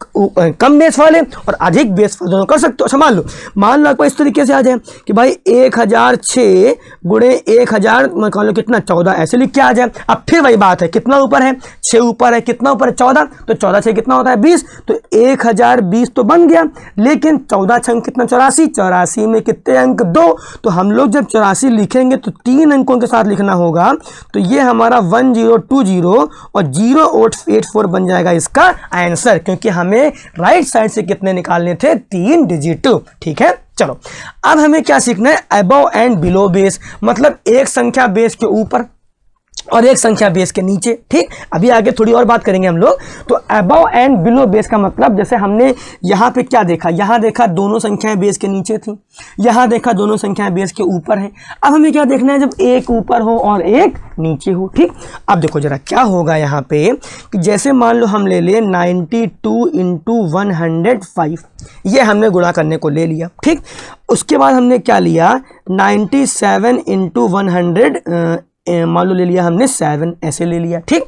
कम बेस वाले और अधिक बेस वाले दोनों कर सकते हो। अच्छा मान लो आपको इस तरीके से आ जाए कि भाई 1006 गुणे 1000 मान लो कितना 14, ऐसे लिख के आ जाए। अब फिर वही बात है, कितना ऊपर है 6 ऊपर है, कितना ऊपर है 14, तो 14 6 कितना होता है 20। तो 1020 तो बन गया, लेकिन 14 6 कितना 84, 84 में कितने अंक 2। तो हम लोग जब 84 लिखेंगे तो 3 अंकों के साथ लिखना होगा। तो ये हमारा 1020 और 084 बन जाएगा इसका आंसर, क्योंकि हमें राइट साइड से कितने निकालने थे 3 डिजिट, ठीक है। चलो अब हमें क्या सीखना है, अबव एंड बिलो बेस, मतलब एक संख्या बेस के ऊपर और एक संख्या बेस के नीचे, ठीक। अभी आगे थोड़ी और बात करेंगे हम लोग। तो अबव एंड बिलो बेस का मतलब, जैसे हमने यहाँ पे क्या देखा, यहाँ देखा दोनों संख्याएं बेस के नीचे थी, यहाँ देखा दोनों संख्याएं बेस के ऊपर है। अब हमें क्या देखना है, जब एक ऊपर हो और एक नीचे हो, ठीक। अब देखो जरा क्या होगा यहाँ पे कि जैसे मान लो हम ले ले 92 इंटू 105, ये हमने गुणा करने को ले लिया, ठीक। उसके बाद हमने क्या लिया 97 इंटू 100 मान लो ले लिया हमने 7, ऐसे ले लिया, ठीक।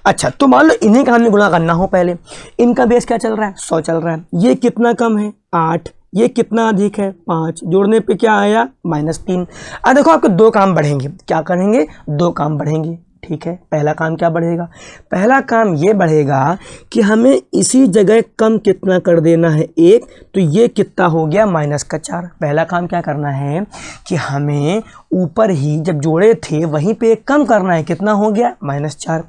अच्छा तो मान लो इन्हीं का हमें गुणा करना हो, पहले इनका बेस क्या चल रहा है 100 चल रहा है। ये कितना कम है 8, ये कितना अधिक है 5, जोड़ने पे क्या आया -3। अब देखो आपके 2 काम बढ़ेंगे, क्या करेंगे 2 काम बढ़ेंगे, ठीक है। पहला काम क्या बढ़ेगा, पहला काम ये बढ़ेगा कि हमें इसी जगह कम कितना कर देना है 1, तो ये कितना हो गया -4। पहला काम क्या करना है कि हमें ऊपर ही जब जोड़े थे वहीं पे एक कम करना है, कितना हो गया -4।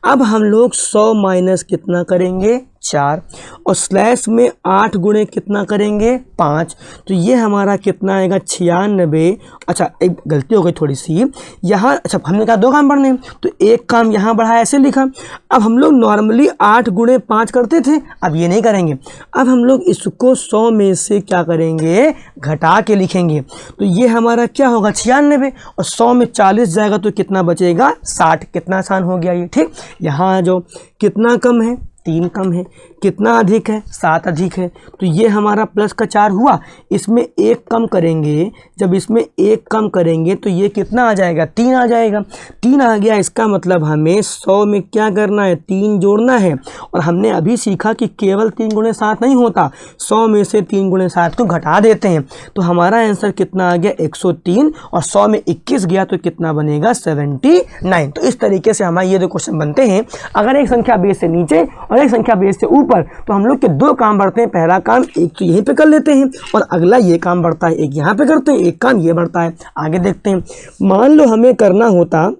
अब हम लोग 100 माइनस कितना करेंगे 4 और स्लैश में 8 गुणे कितना करेंगे 5, तो ये हमारा कितना आएगा 96। अच्छा एक गलती हो गई थोड़ी सी यहाँ, अच्छा हमने कहा 2 काम बढ़ने हैं तो एक काम यहाँ बढ़ाया ऐसे लिखा। अब हम लोग नॉर्मली 8 गुणे 5 करते थे, अब ये नहीं करेंगे। अब हम लोग इसको 100 में से क्या करेंगे घटा के लिखेंगे, तो ये हमारा क्या होगा 96 और 100 में 40 जाएगा तो कितना बचेगा 60। कितना आसान हो गया ये, ठीक। यहाँ जो कितना कम है 3 कम है, कितना अधिक है 7 अधिक है, तो ये हमारा प्लस का 4 हुआ। इसमें 1 कम करेंगे, जब इसमें 1 कम करेंगे तो ये कितना आ जाएगा 3 आ जाएगा। 3 आ गया, इसका मतलब हमें 100 में क्या करना है 3 जोड़ना है। और हमने अभी सीखा कि केवल 3 गुणे 7 नहीं होता, 100 में से 3 गुणे 7 को घटा देते हैं। तो हमारा आंसर कितना आ गया 103 और 100 में 21 गया तो कितना बनेगा 79। तो इस तरीके से हमारे ये 2 क्वेश्चन बनते हैं। अगर एक संख्या बेस से नीचे और एक संख्या बेस से ऊपर, तो हम लोग के 2 काम बढ़ते हैं। पहला काम एक तो यहीं पे कर लेते हैं और अगला ये काम बढ़ता है, एक यहाँ पे करते हैं, एक काम ये बढ़ता है। आगे देखते हैं। मान लो हमें करना होता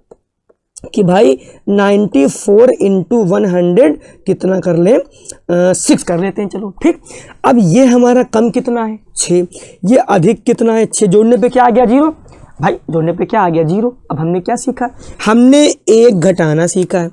कि भाई 94 इंटू 100 कितना कर लें 6 कर लेते हैं, चलो ठीक। अब ये हमारा कम कितना है 6, ये अधिक कितना है 6, जोड़ने पे क्या आ गया 0, भाई जोड़ने पे क्या आ गया 0। अब हमने क्या सीखा, हमने 1 घटाना सीखा है,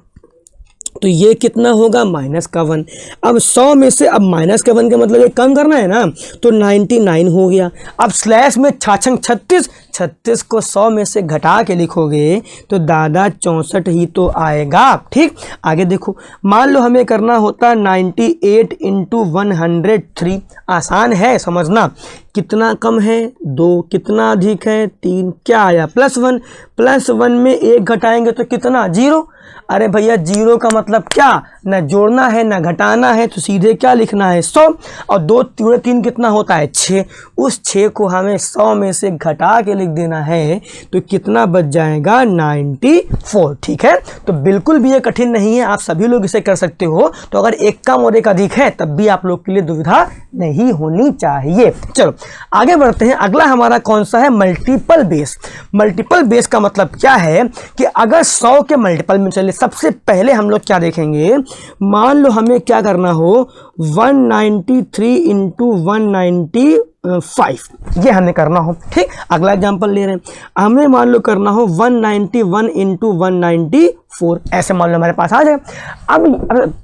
तो ये कितना होगा -1। अब 100 में से अब -1 का मतलब ये कम करना है ना, तो 99 हो गया। अब स्लैश में छाछंग 36 को 100 में से घटा के लिखोगे तो दादा 64 ही तो आएगा, ठीक। आगे देखो, मान लो हमें करना होता 98 इंटू 103, आसान है समझना। कितना कम है 2, कितना अधिक है 3, क्या आया +1, +1 में 1 घटाएंगे तो कितना 0। अरे भैया 0 का मतलब क्या, ना जोड़ना है ना घटाना है, तो सीधे क्या लिखना है 100, और 2 × 3 कितना होता है 6, उस 6 को हमें 100 में से घटा के लिख देना है, तो कितना बच जाएगा 94, ठीक है। तो बिल्कुल भी ये कठिन नहीं है, आप सभी लोग इसे कर सकते हो। तो अगर एक कम और एक अधिक है तब भी आप लोग के लिए दुविधा नहीं होनी चाहिए। चलो आगे बढ़ते हैं, अगला हमारा कौन सा है, मल्टीपल बेस। मल्टीपल बेस का मतलब क्या है कि अगर 100 के मल्टीपल में चले, सबसे पहले हम लोग क्या देखेंगे, मान लो हमें क्या करना हो 193 इंटू 195, ये हमें करना हो, ठीक। अगला एग्जांपल ले रहे हैं, हमें मान लो करना हो 191 इंटू 194, ऐसे मान लो हमारे पास आ जाए। अब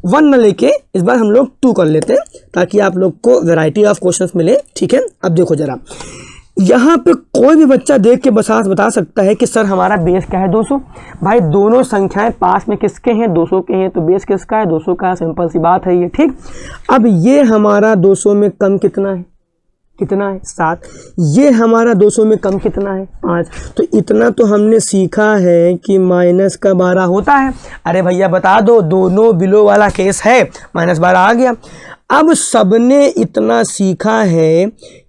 1 न लेके इस बार हम लोग 2 कर लेते हैं ताकि आप लोग को वैरायटी ऑफ क्वेश्चंस मिले, ठीक है। अब देखो जरा, यहाँ पे कोई भी बच्चा देख के बता सकता है कि सर हमारा बेस क्या है 200। भाई दोनों संख्याएं पास में किसके हैं 200 के हैं, तो बेस किसका है 200 का, सिंपल सी बात है ये, ठीक। अब ये हमारा 200 में कम कितना है, कितना है 7, ये हमारा 200 में कम कितना है 5। तो इतना तो हमने सीखा है कि -12 होता है। अरे भैया बता दो, दोनों बिलो वाला केस है, -12 आ गया। अब सबने इतना सीखा है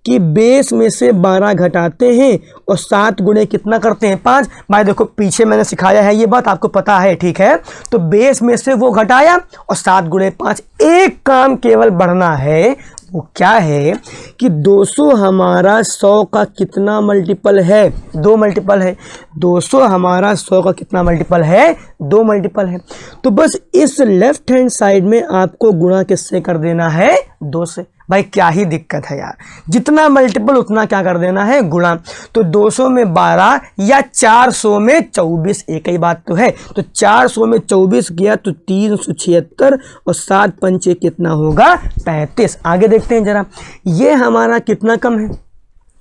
कि बेस में से 12 घटाते हैं और 7 गुणे कितना करते हैं 5। भाई देखो पीछे मैंने सिखाया है, ये बात आपको पता है, ठीक है। तो बेस में से वो घटाया और 7 गुणे 5, एक काम केवल बढ़ना है, वो क्या है कि 200 हमारा 100 का कितना मल्टीपल है, 2 मल्टीपल है। 200 हमारा 100 का कितना मल्टीपल है, 2 मल्टीपल है। तो बस इस लेफ्ट हैंड साइड में आपको गुणा किससे कर देना है 2 से। भाई क्या ही दिक्कत है यार, जितना मल्टीपल उतना क्या कर देना है गुणा। तो 200 में 12 या 400 में 24, एक ही बात तो है। तो 400 में 24 गया तो 376 और 7 पंचे कितना होगा 35। आगे देखते हैं जरा, ये हमारा कितना कम है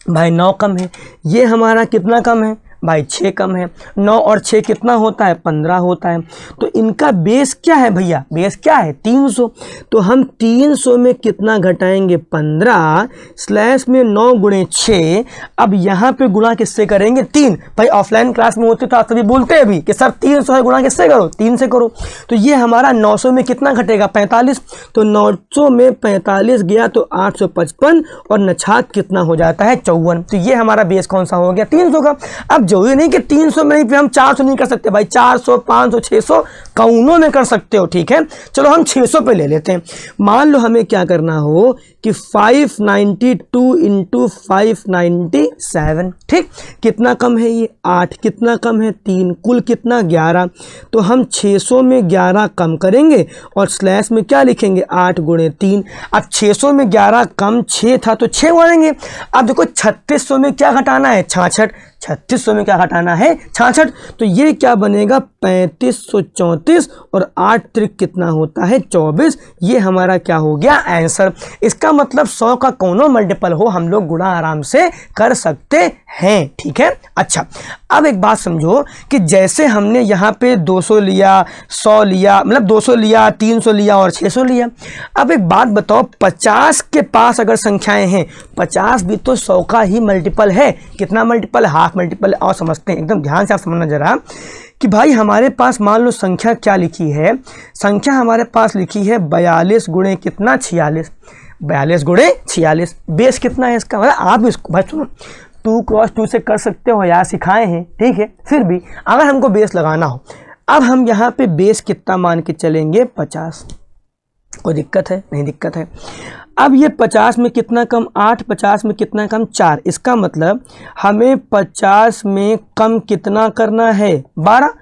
भाई 9 कम है। ये हमारा कितना कम है भाई 6 कम है। 9 और 6 कितना होता है 15 होता है। तो इनका बेस क्या है भैया, बेस क्या है 300। तो हम 300 में कितना घटाएंगे 15 स्लैश में 9 गुणे 6। अब यहाँ पे गुणा किससे करेंगे 3। भाई ऑफलाइन क्लास में होते तो आप सभी बोलते हैं भी कि सर 300 है गुणा किससे करो 3 से करो। तो ये हमारा 900 में कितना घटेगा 45। तो 900 में 45 गया तो 855 और नछात कितना हो जाता है 54। तो ये हमारा बेस कौन सा हो गया 300 का। अब जरूरी नहीं कि 300 में ही हम 400 नहीं कर सकते भाई, 400 500 600 कौनों में कर सकते हो, ठीक है। चलो हम 600 पे ले लेते हैं। मान लो हमें क्या करना हो कि 592 इंटू 597, ठीक। कितना कम है ये 8, कितना कम है 3, कुल कितना 11। तो हम 600 में 11 कम करेंगे और स्लैश में क्या लिखेंगे 8 गुणे 3। अब 600 में 11 कम 6 था तो 6 मानेंगे। अब देखो 3600 में क्या घटाना है 66, 3600 में क्या घटाना है 66। तो ये क्या बनेगा 3534 और 8 त्रिक कितना होता है 24। ये हमारा क्या हो गया आंसर। इसका मतलब 100 का कौनो मल्टीपल हो हम लोग गुणा आराम से कर सकते हैं, ठीक है। अच्छा अब एक बात समझो कि जैसे हमने यहाँ पे 200 लिया 100 लिया, मतलब 200 लिया 300 लिया और 600 लिया। अब एक बात बताओ 50 के पास अगर संख्याएं हैं, 50 भी तो 100 का ही मल्टीपल है। कितना मल्टीपल, हाफ मल्टीपल। और समझते हैं एकदम ध्यान से आप समझना जरा कि भाई हमारे पास मान लो संख्या क्या लिखी है, संख्या हमारे पास लिखी है 42 गुणे कितना 46, 42 गुणे 46। बेस कितना है इसका, मतलब आप इसको भाई सुनो 2 क्रॉस 2 से कर सकते हो यार, सिखाए हैं, ठीक है। फिर भी अगर हमको बेस लगाना हो, अब हम यहाँ पे बेस कितना मान के चलेंगे 50। कोई दिक्कत है नहीं, दिक्कत है। अब ये 50 में कितना कम 8, 50 में कितना कम 4। इसका मतलब हमें 50 में कम कितना करना है 12,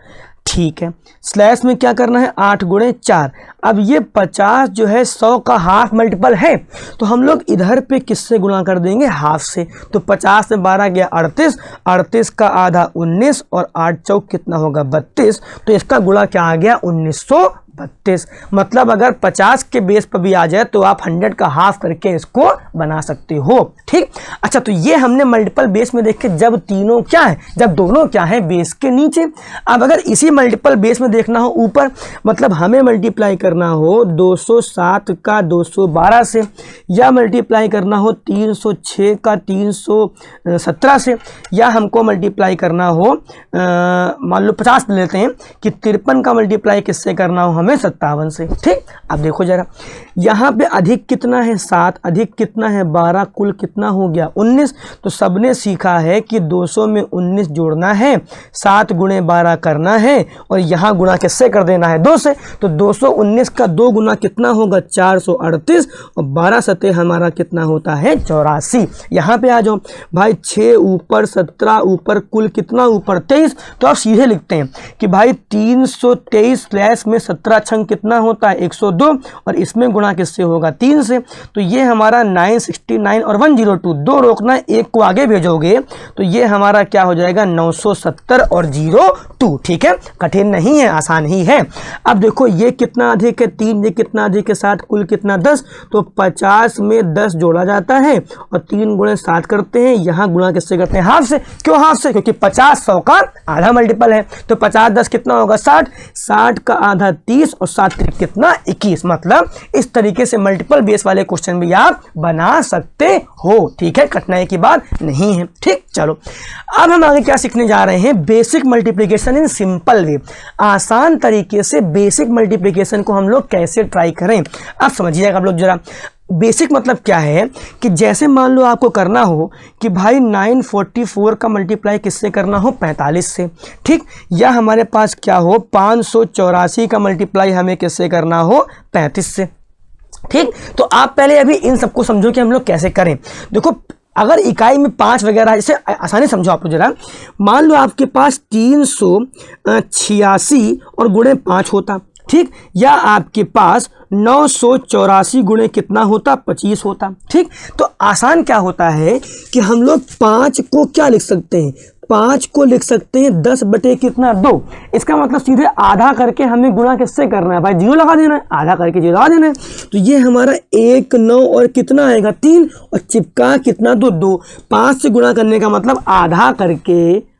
ठीक है, स्लैश में क्या करना है 8 गुणे 4। अब ये 50 जो है 100 का हाफ मल्टीपल है, तो हम लोग इधर पे किससे गुणा कर देंगे, हाफ से। तो 50 में 12 गया 38, 38 का आधा 19 और 8 चौक कितना होगा 32। तो इसका गुणा क्या आ गया 1932। मतलब अगर 50 के बेस पर भी आ जाए तो आप 100 का हाफ करके इसको बना सकते हो। ठीक, अच्छा तो ये हमने मल्टीपल बेस में देखे जब तीनों क्या है, जब दोनों क्या है बेस के नीचे। अब अगर इसी मल्टीपल बेस में देखना हो ऊपर, मतलब हमें मल्टीप्लाई करना हो 207 का 212 से, या मल्टीप्लाई करना हो 306 का 317 से, या हमको मल्टीप्लाई करना हो मान लो 50 लेते हैं कि 53 का मल्टीप्लाई किससे करना हो हमें 57 से। ठीक, अब देखो जरा यहाँ पे अधिक कितना है 7, अधिक कितना है 12, कुल कितना हो गया 19। तो सबने सीखा है कि 200 में 19 जोड़ना है, 7 गुणे 12 करना है और यहाँ गुणा किससे कर देना है 2 से। तो 219 का 2 गुना कितना होगा 438 और 12 सते हमारा कितना होता है 84। यहाँ पे आ जाओ भाई, 6 ऊपर 17 ऊपर कुल कितना ऊपर 23। तो आप सीधे लिखते हैं कि भाई 323 स्लैश में 17 छंग कितना होता है 102 और इसमें गुणा किससे होगा 3 से। तो ये हमारा 969 और 102, 2 रोकना, एक को आगे भेजोगे तो ये हमारा क्या हो जाएगा 970 और 02। ठीक है, कठिन नहीं है, आसान ही है। अब देखो ये कितना अधिक है 3, ये कितना अधिक है 7, कुल कितना 10। तो 50 में 10 जोड़ा जाता है और 3 गुणे 7 करते हैं, यहाँ गुणा किससे करते हैं हाफ से। क्यों हाफ से, क्योंकि 50 100 का आधा मल्टीपल है। तो 50 10 कितना होगा 60, 60 का आधा 30 और 7 3 कितना 21। मतलब इस तरीके से मल्टीपल बेस वाले क्वेश्चन भी आप बना सकते हो। ठीक है, कठिनाई की बात नहीं है। ठीक, चलो अब हम आगे क्या सीखने जा रहे हैं, basic multiplication in simple way. आसान तरीके से बेसिक मल्टीप्लिकेशन को हम लोग कैसे ट्राई करें, अब समझिएगा आप लोग जरा। बेसिक मतलब क्या है कि जैसे मान लो आपको करना हो कि भाई 944 का मल्टीप्लाई किससे करना हो 45 से। ठीक, या हमारे पास क्या हो 584 का मल्टीप्लाई हमें किससे करना हो 35 से। ठीक, तो आप पहले अभी इन सबको समझो कि हम लोग कैसे करें। देखो अगर इकाई में 5 वगैरह, इसे आसानी समझो आप लोग जरा। मान लो आपके पास 386 और गुणे 5 होता। ठीक, या आपके पास 984 गुणे कितना होता 25 होता। ठीक, तो आसान क्या होता है कि हम लोग 5 को क्या लिख सकते हैं, 5 को लिख सकते हैं 10 बटे कितना 2। इसका मतलब सीधे आधा करके हमें गुणा किससे करना है भाई 0 लगा देना है, आधा करके 0 लगा देना है। तो ये हमारा 1 9 और कितना आएगा 3 और चिपका कितना 2 2। 5 से गुणा करने का मतलब आधा करके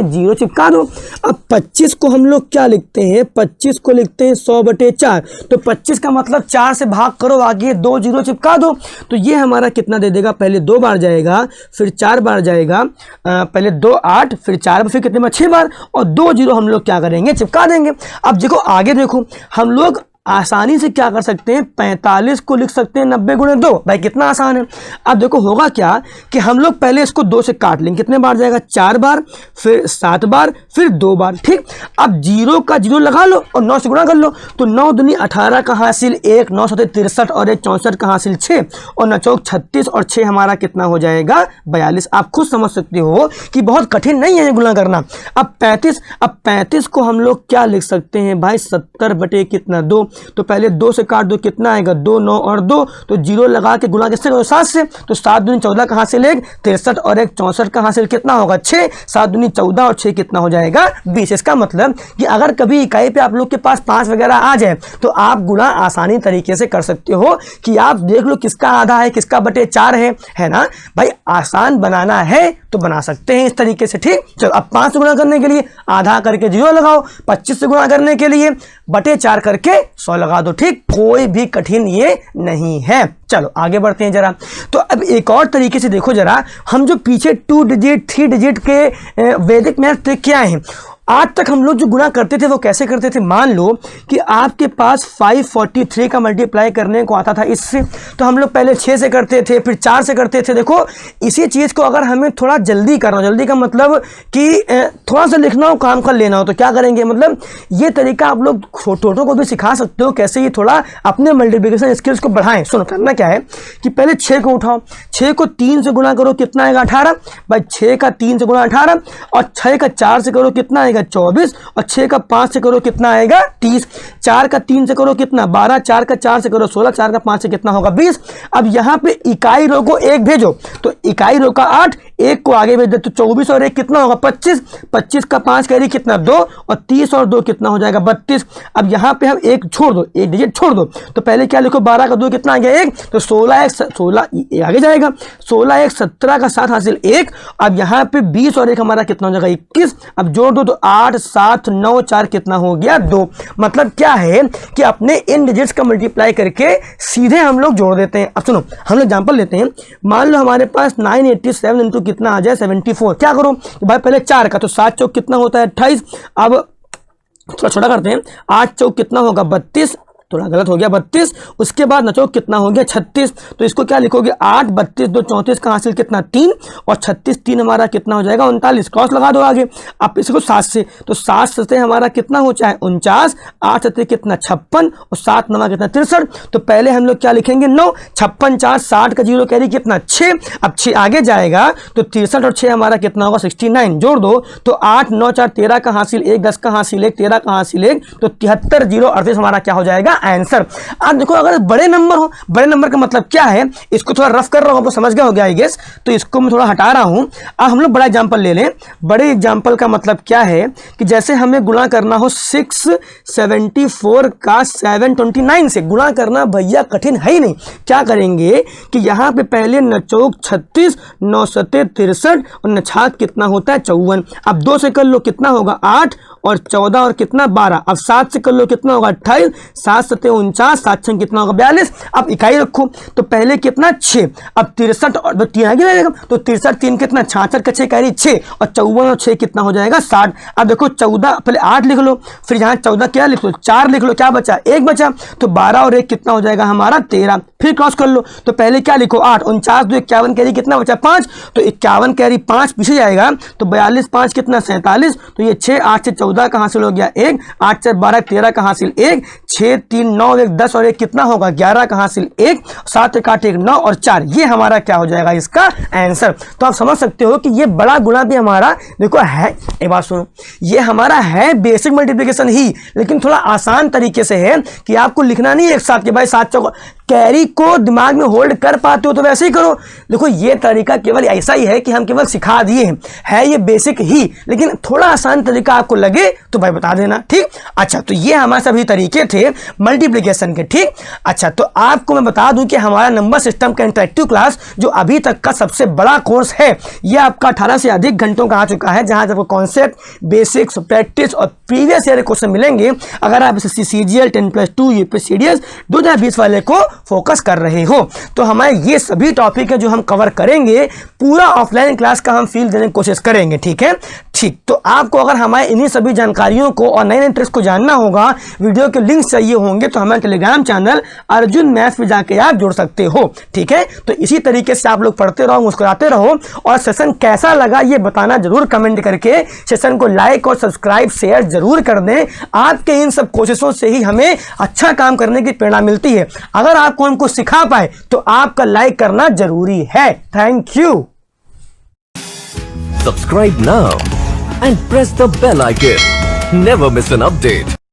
0 चिपका दो। अब 25 को हम लोग क्या लिखते हैं, 25 को लिखते हैं 100 बटे 4। तो 25 का मतलब 4 से भाग करो, आगे 2 0 चिपका दो। तो ये हमारा कितना दे देगा, पहले 2 बार जाएगा फिर 4 बार जाएगा, पहले 2 8 फिर 4 फिर कितने बार 6 बार और 2 0 हम लोग क्या करेंगे चिपका देंगे। अब देखो आगे देखो हम लोग आसानी से क्या कर सकते हैं 45 को लिख सकते हैं 90 गुणे 2। भाई कितना आसान है। अब देखो होगा क्या कि हम लोग पहले इसको 2 से काट लेंगे, कितने बार जाएगा 4 बार फिर 7 बार फिर 2 बार। ठीक, अब 0 का 0 लगा लो और 9 से गुणा कर लो। तो 9 दूनी 18 का हासिल 1, 9 सते 63 और 1 64 का हासिल 6 और 9 चौक 36 और 6 हमारा कितना हो जाएगा 42। आप खुद समझ सकते हो कि बहुत कठिन नहीं है ये गुणा करना। अब 35 को हम लोग क्या लिख सकते हैं भाई 70 बटे कितना 2। तो पहले 2 से काट दो, कितना आएगा 2 9 और 2। तो 0 लगा के गुणा किससे करो 7 से। तो 7 दूनी 14 का हासिल 1, 63 और 1 64 का हासिल कितना होगा 6। 7 दूनी 14 और 6 कितना हो जाएगा 20। इसका मतलब कि अगर कभी इकाई पे आप लोग के पास 5 वगैरह आ जाए तो आप गुणा आसानी तरीके से कर सकते हो कि आप देख लो किसका आधा है किसका बटे 4 है ना भाई। आसान बनाना है तो बना सकते हैं इस तरीके से। ठीक, चलो अब 5 से गुणा करने के लिए आधा करके 0 लगाओ, 25 से गुणा करने के लिए बटे 4 करके 100 लगा दो। ठीक, कोई भी कठिन ये नहीं है। चलो आगे बढ़ते हैं जरा। तो अब एक और तरीके से देखो जरा, हम जो पीछे 2 डिजिट 3 डिजिट के वैदिक मैथ ट्रिक क्या है, आज तक हम लोग जो गुणा करते थे वो कैसे करते थे। मान लो कि आपके पास 543 का मल्टीप्लाई करने को आता था इससे, तो हम लोग पहले 6 से करते थे फिर 4 से करते थे। देखो इसी चीज़ को अगर हमें थोड़ा जल्दी करना हो, जल्दी का मतलब कि थोड़ा सा लिखना हो काम कर लेना हो, तो क्या करेंगे, मतलब ये तरीका आप लोग छोटों को भी सिखा सकते हो कैसे ये थोड़ा अपने मल्टीप्लिकेशन स्किल्स को बढ़ाएं। सुनो करना क्या है कि पहले 6 को उठाओ, 6 को 3 से गुणा करो कितना आएगा 18। भाई 6 का 3 से गुणा 18 और 6 का 4 से करो कितना आएगा आएगा 24, और 6 का 5 से करो कितना आएगा 30, 4 का 3 से करो कितना 12, 4 का 4 से करो 16, 4 का 5 से कितना होगा 20। अब यहाँ पे इकाई रो को 1 भेजो, तो इकाई रो का 8, 1 को आगे भेज दे तो 24 और 1 कितना होगा 25, 25 का 5 कैरी कितना 2, और 30 और 2 कितना हो जाएगा 32। अब यहाँ पे हम एक छोड़ दो, एक डिजिट छोड़ दो, तो पहले क्या लिखो 12 का 2 कितना आ गया 1, तो 16 आगे जाएगा, 16 1 17 का 7 हासिल 1। अब यहाँ पे 20 और 1 हमारा कितना हो जाएगा 21। अब जोड़ दो तो 8 7 9 4 कितना हो गया 2। मतलब क्या है कि अपने इन डिजिट्स का मल्टीप्लाई करके सीधे हम लोग जोड़ देते हैं। अब सुनो, हम लोग एग्जांपल लेते हैं। मान लो हमारे पास 987 इंटू कितना आ जाए 74। क्या करो भाई, पहले 4 का, तो 7 चौक कितना होता है 28। अब थोड़ा छोटा करते हैं, 8 चौक कितना होगा 32, थोड़ा गलत हो गया 32। उसके बाद नचौक कितना हो गया 36, तो इसको क्या लिखोगे 8 32 2 34 का हासिल कितना 3, और 36 3 हमारा कितना हो जाएगा 39, क्रॉस लगा दो आगे। अब इसको 7 से, तो 7 से हमारा कितना हो चाहे 49, 8 से कितना 56, और 7 9 कितना 63। तो पहले हम लोग क्या लिखेंगे 9, 56 4 60 का 0 कैरी कितना 6। अब 6 आगे जाएगा तो 63 और 6 हमारा कितना होगा 69, जोड़ दो तो 8 9 4 13 का हासिल 1, 10 का हासिल 1, 13 का हासिल 1, तो 73 0 38 हमारा क्या हो जाएगा आंसर। अब देखो अगर बड़े नंबर हो, बड़े नंबर का मतलब क्या है, इसको थोड़ा रफ कर रहा हूं तो समझ गया हो गया आई गेस, तो इसको मैं थोड़ा हटा रहा हूं। अब हम लोग बड़ा एग्जांपल ले लें। बड़े एग्जांपल का मतलब क्या है कि जैसे हमें गुणा करना हो 674 का 729 से, गुणा करना भैया कठिन है ही नहीं। क्या करेंगे कि यहाँ पे पहले नचौक 36, 9 सते 63, और नछात कितना होता है 54। अब 2 से कर लो कितना होगा 8, और 14 और कितना 12। अब 7 से कर लो कितना होगा 28, 7 7 49, 7 6 कितना होगा 42। अब इकाई रखो तो पहले कितना 6, अब 63 और 3 आगे रहेगा, तो 63 3 कितना 66 का 6 कैरी 6, और 54 और 6 कितना हो जाएगा 60। अब देखो 14 पहले 8 लिख लो, फिर यहाँ 14 क्या लिख लो 4 लिख लो, क्या बचा 1 बचा, तो 12 और 1 कितना हो जाएगा हमारा 13। फिर क्रॉस कर लो तो पहले क्या लिखो 8, 49 2 51 कैरी कितना बचा 5, तो 51 कैरी 5 पीछे जाएगा, तो 42 5 कितना 47, तो ये 6 8 से 14 का हासिल हो गया 1, 8 4 12 13 का हासिल 1, 6 3 9 1 10 और 1 कितना होगा 11 का हासिल 1, 7 1 8 1 9 और 4, ये हमारा क्या हो जाएगा इसका आंसर। तो आप समझ सकते हो कि ये बड़ा गुणा भी हमारा देखो है, एक बात सुनो, ये हमारा है बेसिक मल्टीप्लिकेशन ही, लेकिन थोड़ा आसान तरीके से है कि आपको लिखना नहीं एक साथ कि भाई 7 चौक, कैरी को दिमाग में होल्ड कर पाते हो तो वैसे ही करो। देखो ये तरीका केवल ऐसा ही है कि हम केवल सिखा दिए हैं, है ये बेसिक ही, लेकिन थोड़ा आसान तरीका आपको लगे तो भाई बता देना, ठीक। अच्छा, तो ये हमारे सभी तरीके थे मल्टीप्लिकेशन के, ठीक। अच्छा, तो आपको मैं बता दूं कि हमारा नंबर सिस्टम का इंटरेक्टिव क्लास जो अभी तक का सबसे बड़ा कोर्स है, ये आपका 18 से अधिक घंटों का आ चुका है, जहां आपको कॉन्सेप्ट, बेसिक्स, प्रैक्टिस और प्रीवियस ईयर क्वेश्चन मिलेंगे। अगर आप एसएससी सीजीएल 10+2 यूपीसीडीएस 2020 वाले को फोकस कर रहे हो, तो हमारे ये सभी टॉपिक है जो हम कवर करेंगे, पूरा ऑफलाइन क्लास का हम फील देने की कोशिश करेंगे, ठीक है। ठीक, तो आपको अगर हमारे इन्हीं सभी जानकारियों को और नए नए ट्रिक्स को जानना होगा, वीडियो के लिंक्स चाहिए होंगे, तो हमारे टेलीग्राम चैनल अर्जुन मैथ्स पे जाके आप जुड़ सकते हो, ठीक है। तो इसी तरीके से आप लोग पढ़ते रहो, मुस्कुराते रहो, और सेशन कैसा लगा ये बताना जरूर कमेंट करके, सेशन को लाइक और सब्सक्राइब शेयर जरूर कर दें। आपके इन सब कोशिशों से ही हमें अच्छा काम करने की प्रेरणा मिलती है। अगर आपको हमको सिखा पाए तो आपका लाइक करना जरूरी है। Thank you. Subscribe now and press the bell icon. Never miss an update.